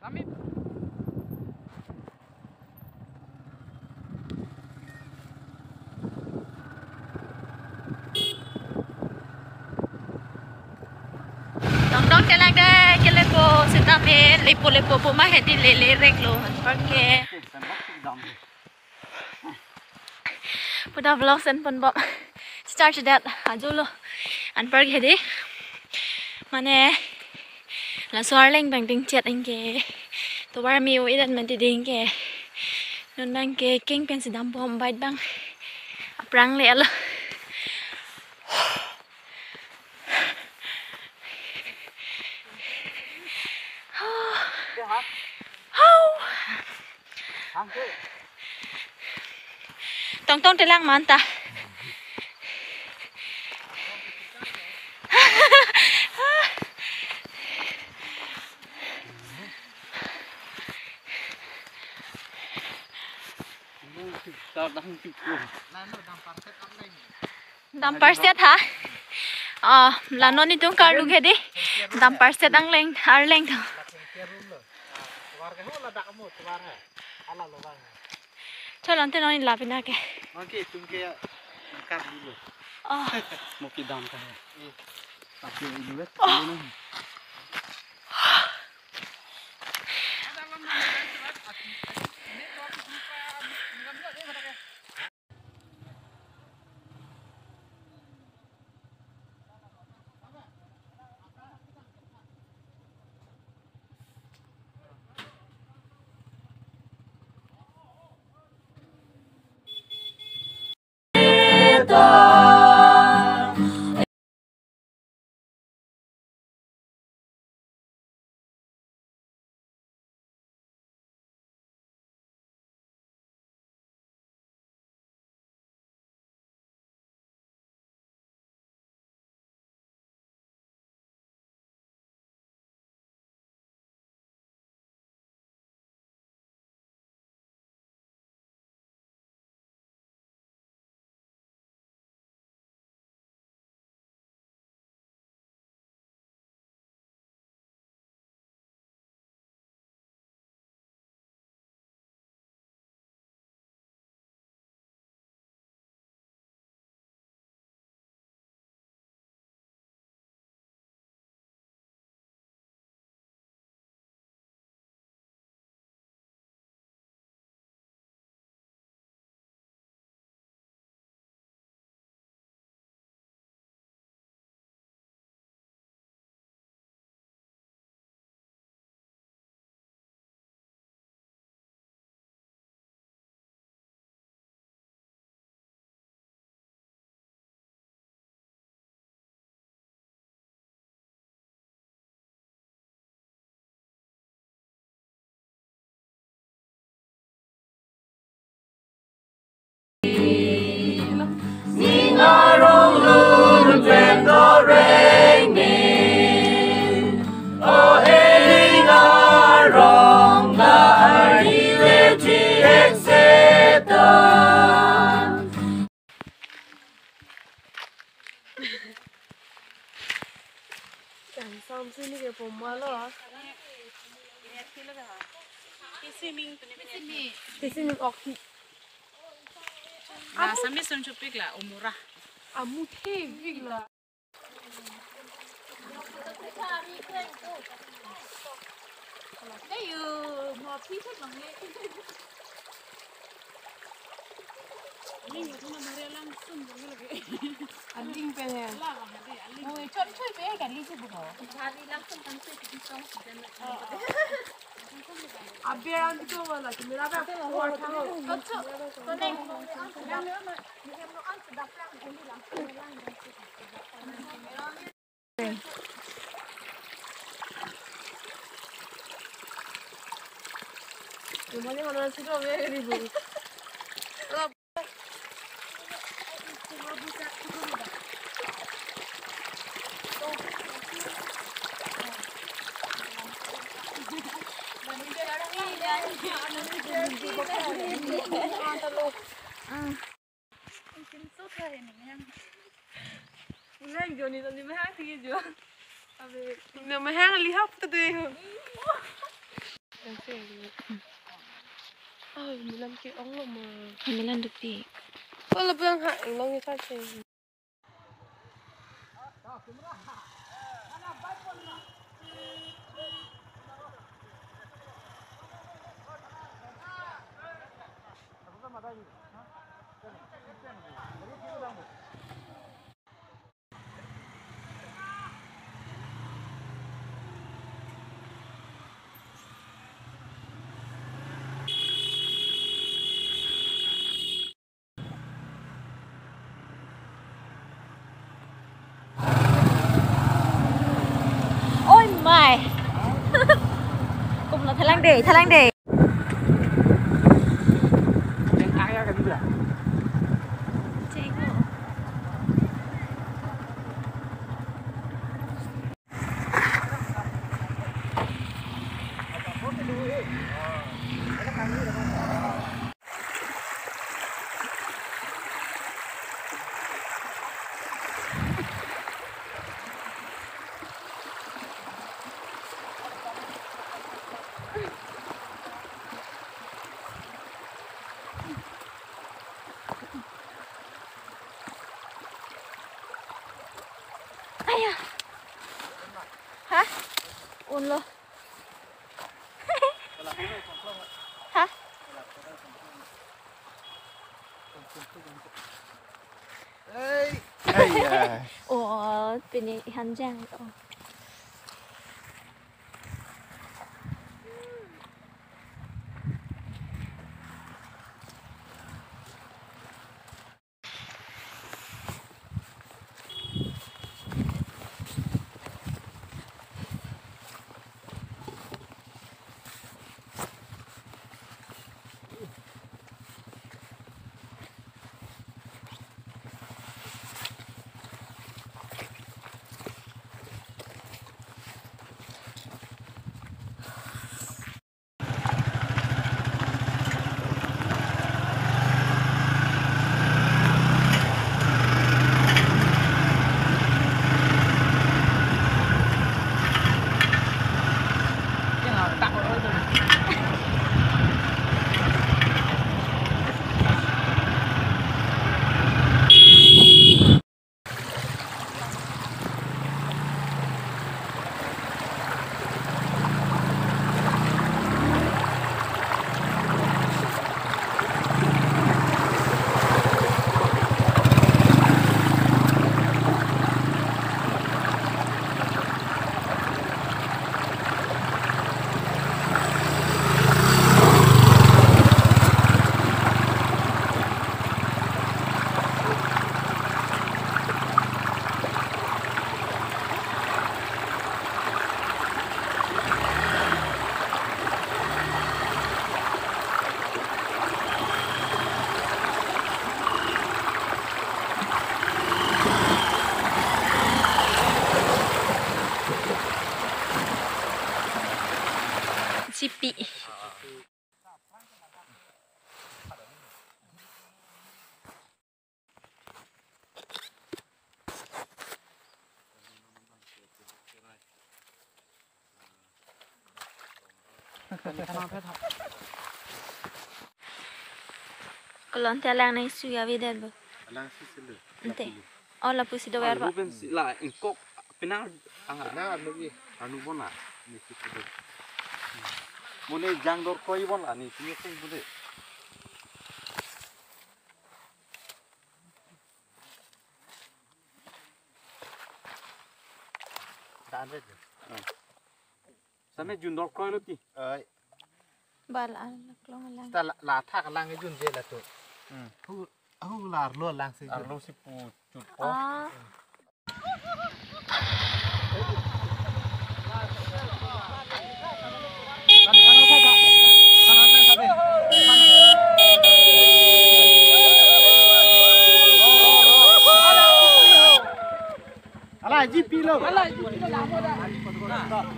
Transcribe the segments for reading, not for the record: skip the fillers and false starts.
Kami Tong ke lang deh, ke lepo setape lepo po mah hedi lele rek lo, perke. Pudah vlog sen pun bob. Start that ajo lo, an perke hedi. Mane la suarleng bang ding chat ingke. To war mi u idan man ding ke. Non bang ke king pen sedam bom bait bang. Aprang le lo. Tong telang manta. Dampar set ha. Lanon itu karlu gede. Dampar set ang leng, arleng tu. Chalo ante noni lapin ake. Oke, tungke kar dulu. Mau kidam kan. Tapi dulu Sambil sunjupik lah, umurah. Milan ke ong lo mo. Milan dukti. Wala bang ha long ni sa che. Ôi mày. Cùng là Thái Lan đề, Thái Lan đề. Yang kaya kan dia. Tengok. Ayah. Hah? Ulo. Hah? Ủa, bên này hắn giang rồi. Sipi. Kalau nanti alang na isu ya vida bu. Alang sisilu. Nanti. Oh la pusi do verba. Bukan lah engkok penang lagi anu bona ni situ. Mune jang dor koi bon ani tiye koi bude. Dan red. Sampai jun dor koi lo ti. Bal an klong alang. Ta la thak lang cái dun je la to hu la lo lang se Arlo si pu cut po. Ah. ala GP lo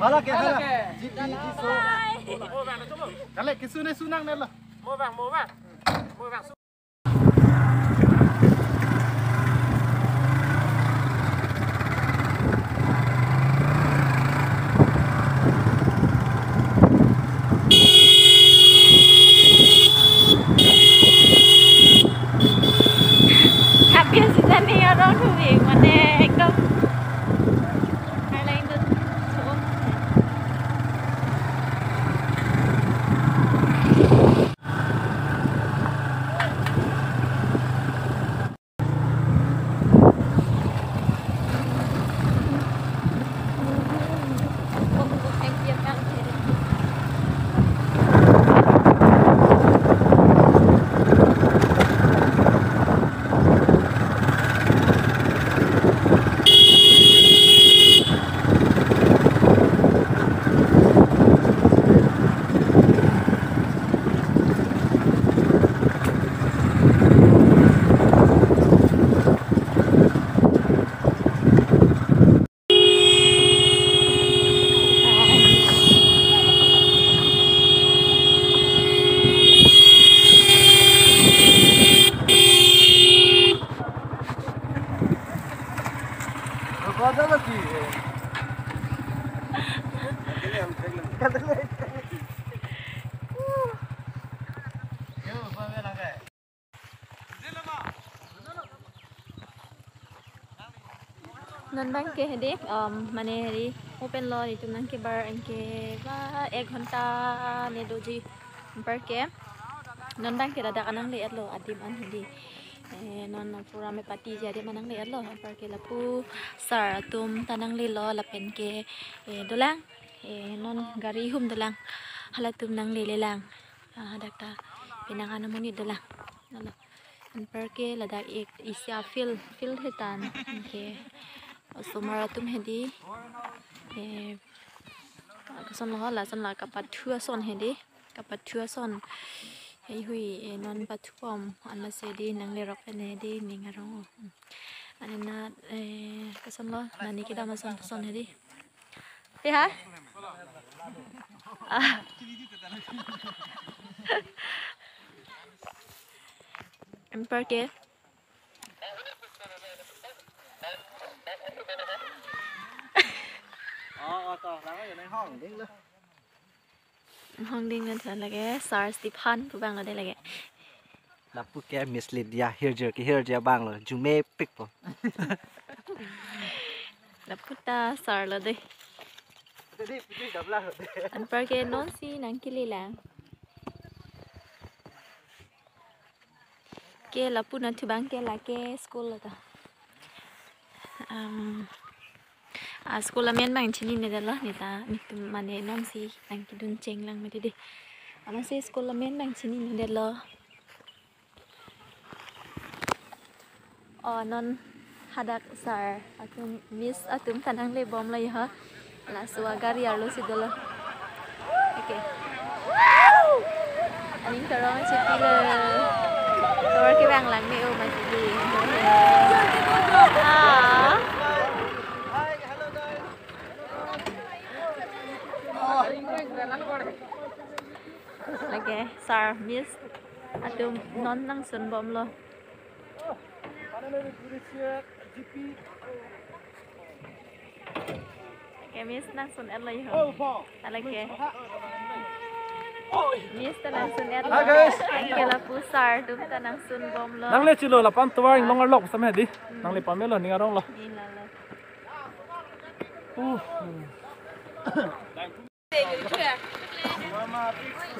ala ke ala GP so kale kisune sunang ne lo non bang ke hedi mane hedi open lo di tumnang ke bar anke ba 1 ghonta ne doji bar ke non bang ke dada kanang le atlo adim an hedi non pura me pati jadi manang le atlo bar ke lapu sar tum tanang le lo la pen ke dolang non gari hum dolang hala tum nang le lang dakta pinangan mo ni dolang nalo an bar ke lada ek isya fil hetan ke sumara tum hedi son la kapat thua son hedi kapat thua son hei hui non pathuom an ma se di nang le rok ne di ningarong anena kason lo nani kita ma son hedi ha emper ke Hong ding nan than lage sar Stephen pu bang la de lage Lapu ke Miss Lydia here bang lo jume pick po. la puta sar la de an par ke non si nang kili lang ke la pu nan thu bang ke la ke school la ta school la men bang chini ne dala ni ta ni tum mane non si nang ki dun cheng lang me de ama se school la men bang chini ne dala non hadak sar atum miss atum tanang le bom la ya la suwa gari arlo si dala okay aning karong si pila tor ki bang lang me o ma si di lagi sar miss atum non nang sun bom lo miss nang sun at lay ho alage miss ta nang sun at ke la pu sar tum ta nang sun bom lo nang le chilo la pan tuwar ing longar lok samhe di nang le pamelo ningarong lo ni la la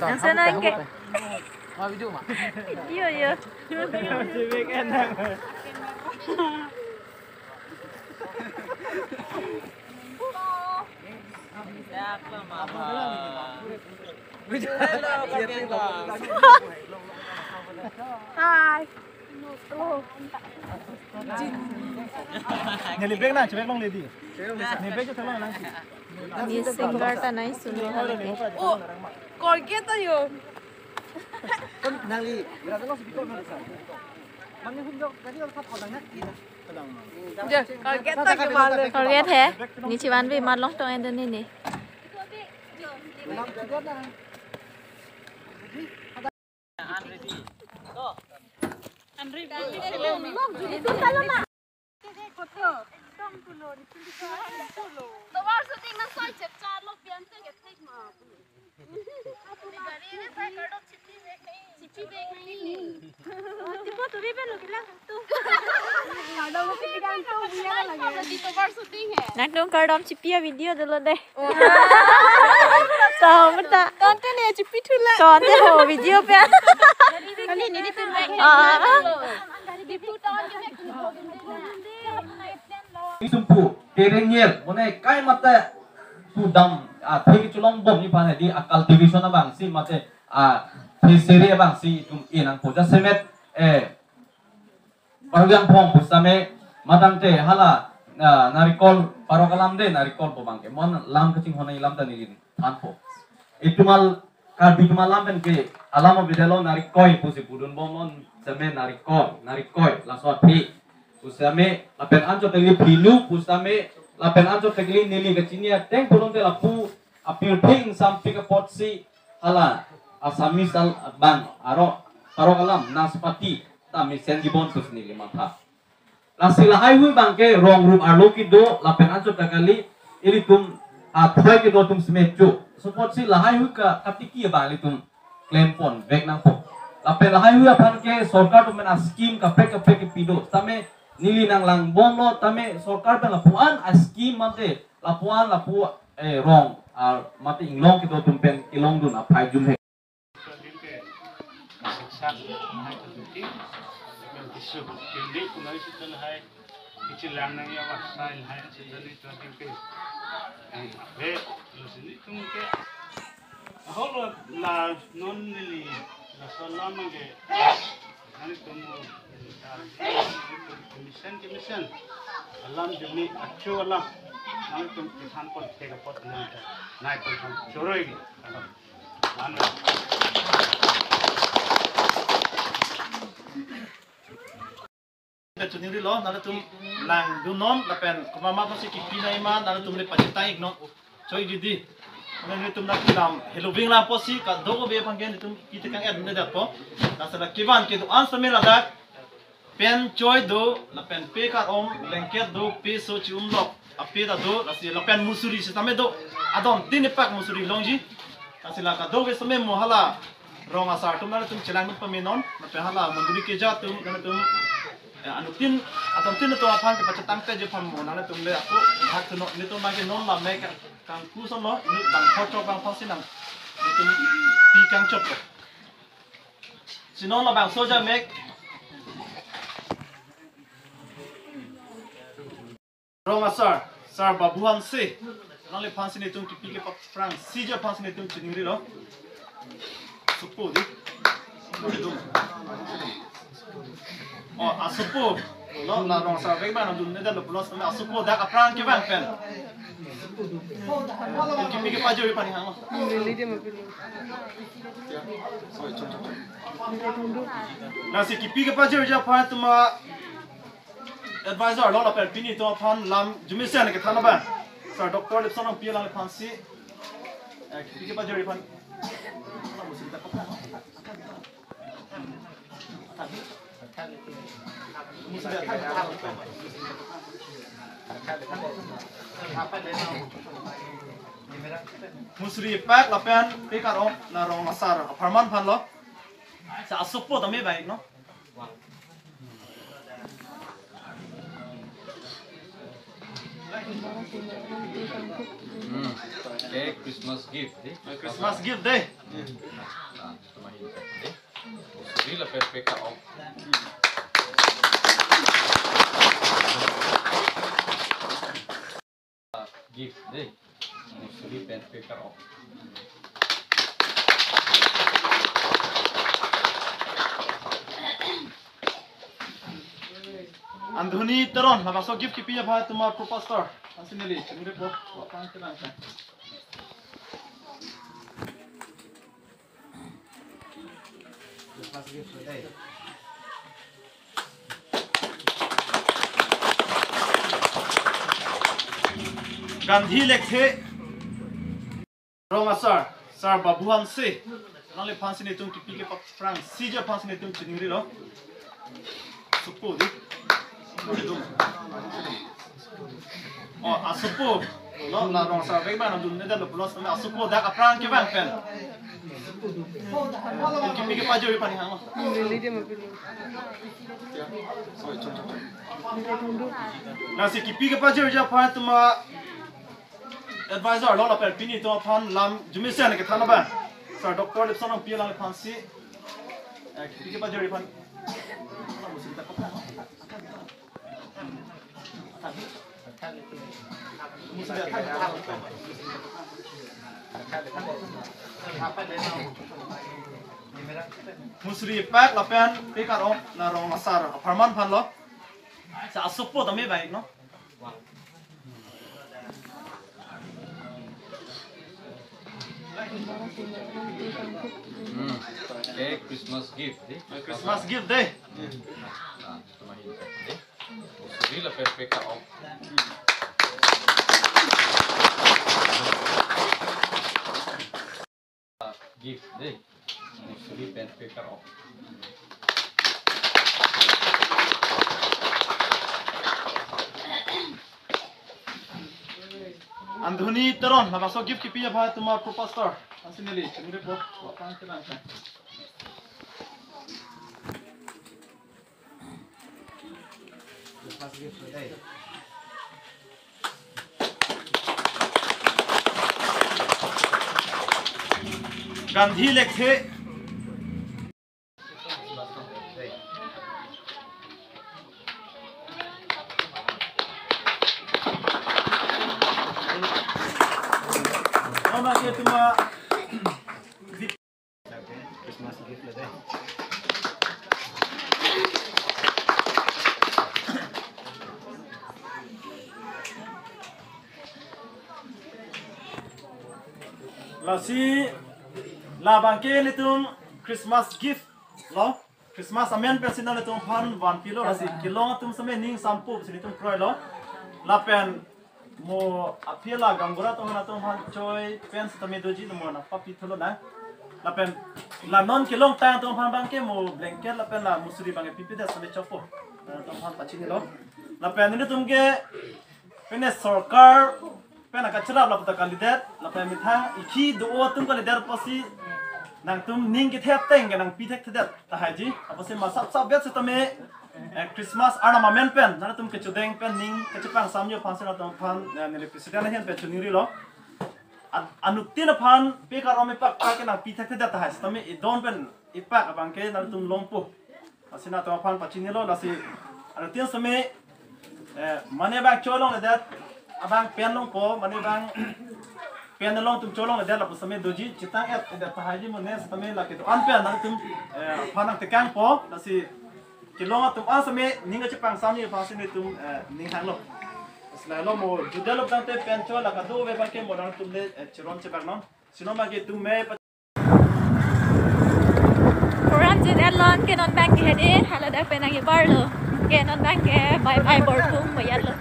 nang sun ang ke yo Hai. Nyali bek na chebek long le di ni bek cho thalo nang Ni singer ta nai suno halage. Oh, corget ayo. Nang li ira lo si bikol na sa. Mangni hunjo kani or thap kodang na ina. Je, corget ayo malu. Forget he. Ni chiwan vi mat long tong en ni ni. Nak dong kardom chipia video dulu deh. Tahu mata. Content ya cipi thula. Konten ho video pe. Kali ni ditu baik. Sumpu terengel mone kai mate sudam thegi chulong bom ni pan di akal division bang si mate theseri bang si tum inang poja semet barugang phong pusame madang te hala narikol parokalam de narikol bobang ke mon lam kaching honai lam ta ni than po itumal kar bitumal lam ben ke alama bidelo narikoi pusi budun bomon seme narikoi lasot thi pusame lapen anjo tegli pilu pusame lapen anjo tegli nili kachinia teng purun te lapu apil thing sam pika potsi hala asami sal bang aro parokalam naspati tami sendibon pusni limatha lasila highway bangke wrong room arloki do lapen anjo tagali iritum athai ke do tum smechu support si la highway ka katiki ba litum claim pon vek nang po lapen la highway apan ke sarkar tum na scheme ka pek pido tame nili nang lang bono tame sorkar pen lapuan aski mate lapuan lapu rong mate inglong kito tumpen ilong dun apai jum he la non lili la sola mange ani tumu commission alam jumi acho alam ani tum kisan ko tega pot nai ko choroi gi man Betul ni lo, nala tum lang dunom, lapen kumama ko si kipina ima, nala tum le pacitai igno, coy jadi. Nang tum nak kilam, hello bing lam posi, ka dogo be panggen tum kita kang ed ne dapo. Nasala kivan ke do answer me ladak. Pen coy do, lapen pe ka om, lengket do pe so ci umlok. Ape da do, nasi lapen musuri sitame do. Adom tin pak musuri longji. Nasila ka do be some mo hala. Rong asar tum nala tum celang tum pamenon, lapen hala manduri ke ja tum nala tum anu tin atau tin itu apa yang kita tangkap je pun mana tu mula aku hak tu itu macam non lah mereka kang kuson lo ini bang foto bang fosin nang itu pi kang cop si non lah bang soja mek rong asar sar babuan si non le pansin itu pi ke frang si je pansin itu cingiri lo supu di oh asupu lo na rong sa vek ban dun ne da lo plus na asupu da ka pran ke ban pen ki mi ke pa jo pa ni hang na si ki pi ke pa jo ja pa tuma advisor lo la per pini to phan lam jumi se ne ke thana ban sa doctor lipson pi la phan si ki pi ke pa jo pan musri pak lapen pikar om na rong asar aparman phan lo sa asupo tame baik no okay Christmas gift Christmas gift deh musuri la perfecta om gift deh musuri perfecta om andhuni teron na baso gift ki piya bha tumar proposal asineli chungre po pan ke ban Gandhi lekhe rong asar sar babuan se nang le pansin itu ki pi ke frang si je pansin itu cingiri lo supu di oh asupu lo na rong sa vek ban dun ne da lo plus na asupu da ka pran ke ban pen ki pi ke pa jo pa ni hang na si ki pi ke pa jo ja pa tuma advisor lo la per pini to phan lam jumi se ne ke thana ban sa doctor lipson pi la phan si ki pi ke pa jo pan musri pak lapen pikar om na rong asar aparman phan lo sa asupo tame baik no okay Christmas gift Christmas gift deh musuri la perfecta om gift deh musuri perfecta om andhuni teron na baso gift ki piya bha tumar proposal asineli chungre po pan ke ban Christmas gift today. Gandhi lekhe Mama ke tuma Christmas gift today. Lasi la bangke litum Christmas gift lo Christmas amen pensina litum pan 1 kilo lasi kilo tum same ning sampu silitum kroy lo la pen mo apela gangura to na tum han choi pen tame doji mo na papi tholo na la pen la non kilo ta tum pan bangke mo blanket la pen la musuri bangke pipi da same chopo tum pan pachini lo la pen ni tum ke pene sarkar pena kacera la pata kalidet la pen mitha iki do tum kalidet pasi nang tum ning ke thep teng ke nang pitek thedet ta haji apose ma sap sap bet tame Christmas ana ma men pen na tum ke chudeng pen ning ke chapang samyo phansen tum phan ne president hen pe chuniri lo anuktin phan pe karome pak ka ke nang pitek thedet ta haji tame I don pen ipak abang ke na tum longpo asina tum phan pachini lo lasi anutin same mane bang cholong dat abang pen long po mane bang pen long tum cholong le dela pusame doji chitang et de tahaji mo nes tame la ke to an pen nang tum phanang te kang po lasi kilong tum asame ninga chipang samni phasini tum ning hang lo asla lo mo judelo tang te pen chola ka do be ba ke mo nang tum le chiron che bang non sino ma ke tum me program jin elon ke non bank ke hedi hala da pe nang bar lo ke non bank ke bye bye bor tum mo yat lo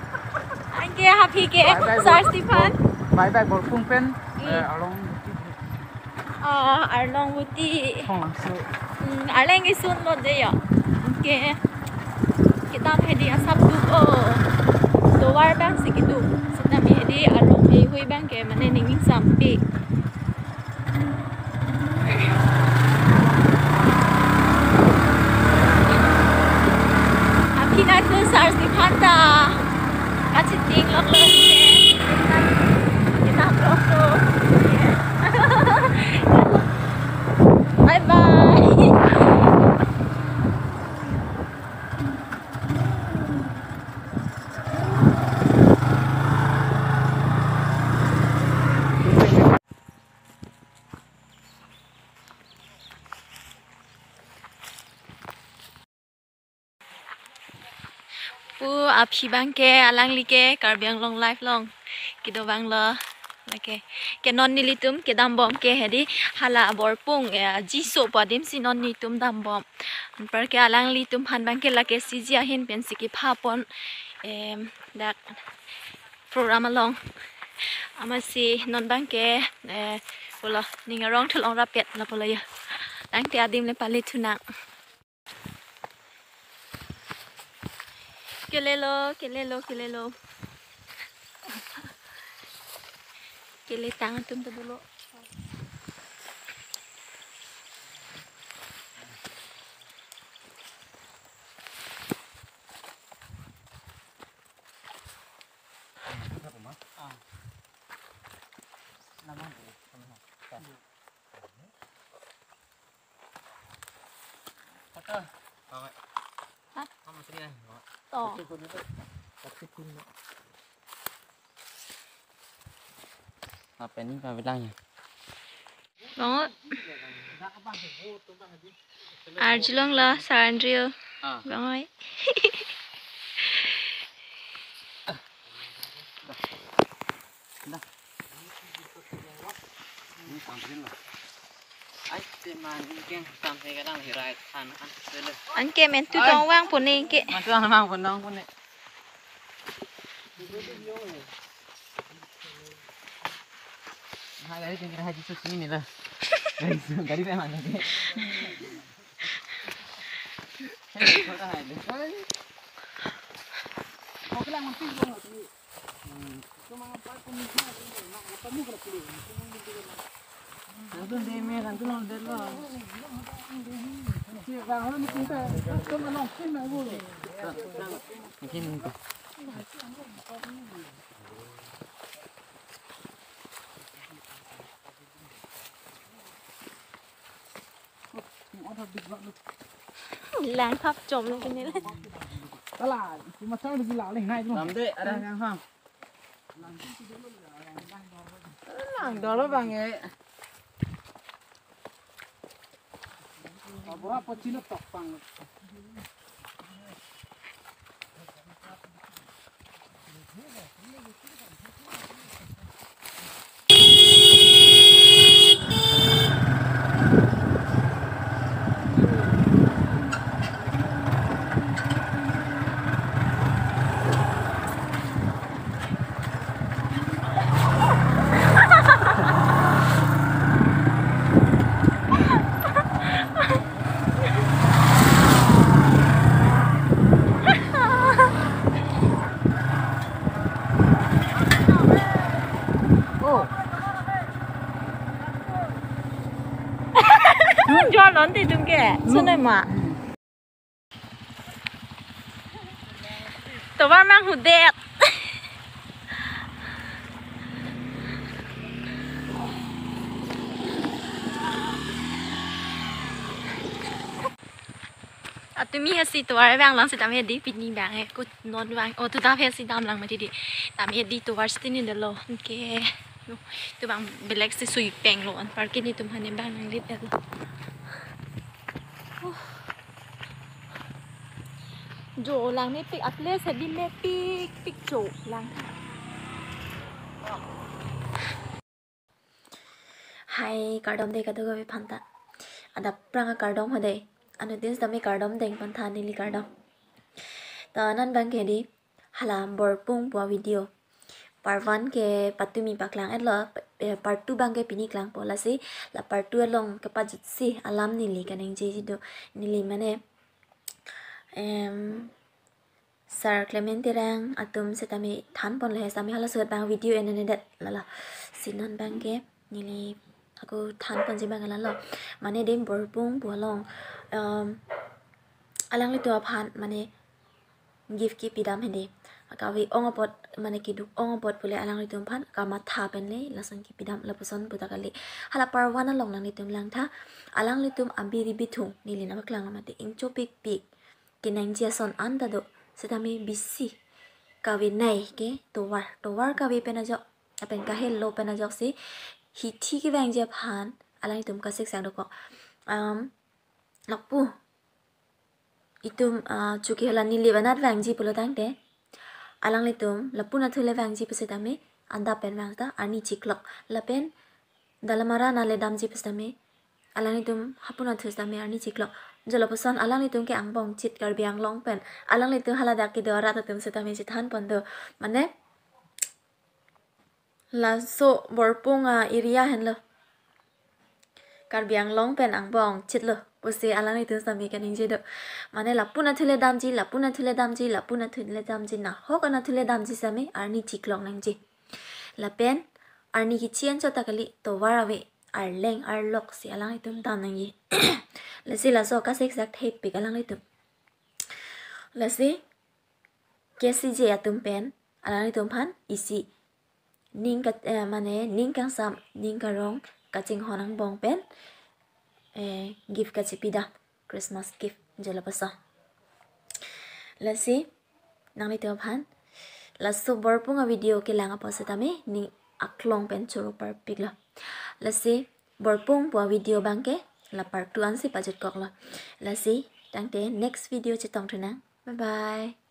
an ke happy ke sar Stephen Bye bye bor pung pen along arlong wuti hong so arleng isun lo de ya ke kita hedi asap du o do war bang sikidu sita mi hedi arlong he hui bang ke mane ning sampi happy night to sar Stephen ta kasi ting lo ke kita vlog to bye bye pu aphi bangke alang like karbiang long life long kido banglo like ke non nilitum ke dam bom ke hedi hala borpung jiso padim si non nitum dam bom par ke alang litum han bangke lake siji ahin pen siki phapon that program along amasi non bangke bola ninga rong tholong rapet la bola ya tang te adim le pali thuna kelelo kele tangan tum dulu to apa ni pa bilangnya đó Arjulong la Sarandrio vâng ơi anh kia men tu tong wang pun ni ke Matuang mang pun dong pun ni. Ha dari tinggal haji sus ni lah. Dari mana ni? Kota ada. Kau bilang mesti dong ni. Cuma apa pun ni nak apa mu kalau pilih. แรงพับจมลงไปนี่เลย Lang đó là bằng ấy. cho lớn thì đừng kể xuân này mà tớ ba mang hụt đẹp tụi mi hết si tụi vàng lăng sẽ tạm hết đi pin đi vàng ấy cô non vàng ô tụi ta hết si tạm lăng mà đi tạm hết đi tụi vàng xin đi lo ok tụi bạn black sẽ sui bèn lo ăn parking đi tụi mình em đang lít đẹp chỗ làng này pick atlet sẽ đi mẹ pick chỗ làng hai cardom đây cả tôi gặp phanta ada prang cardom hade anu tin sami cardom deng phanta nili cardom ta nan bang ke di halam borpung bua video part 1 ke patumi paklang etlo part 2 bang ke pini klang pola si la part 2 long ke pajut si alam nili kaneng je do nili mane Sir Clemente rang atum setami than pon le sami hala search bang video enen det lala sinon bang ke nili aku than pon ji bang lala mane dim borpung bolong alang li to phan mane gift ki pidam hende akawi ongapot mane kiduk ongapot pule alang li tum phan ka matha pen le lasan ki pidam la puson putakali hala parwana long lang li tum lang tha alang li tum abiri bithung nili na baklang mate ingcho pik pik kinang jia son anda do setami bisi kawi nai ke towar kawi penajok apen ka hello penajok si hithi ki bang jia phan alang tum ka sek sang do ko lakpu itum chuki hala nili banat bang ji pulo tang te alang le tum lapuna thule bang ji pesetami anda pen bang ta ani chiklok lapen dalamara na le dam ji pesetami alang le tum hapuna thusami ani chiklok jalo pesan alang le tum ke angbong chit kar biang long pen alang le tum hala dak ki dora ta tum setami ji than pon do mane la so borpung area hen lo kar biang long pen angbong chit lo pose alang le tum sami kan inje do mane lapuna thule dam ji na ho kana thule dam ji sami arni chiklong nang ji lapen arni ki chien cho takali to warawe arleng arlok si alang le tum tam nang ji lasi la so ka sek sak thep pik alang le tum lasi kesi je atum pen alang le tum phan isi ning ka mane ning kang sam ning ka rong ka ching honang bong pen gift ka chipida Christmas gift jala pasa lasi nang le tum phan la so borpunga video ke langa pasatami ni aklong pen choro par pigla lasi borpung bua video bangke la part 2 an si pajut kok la si tang te next video che tong thana bye bye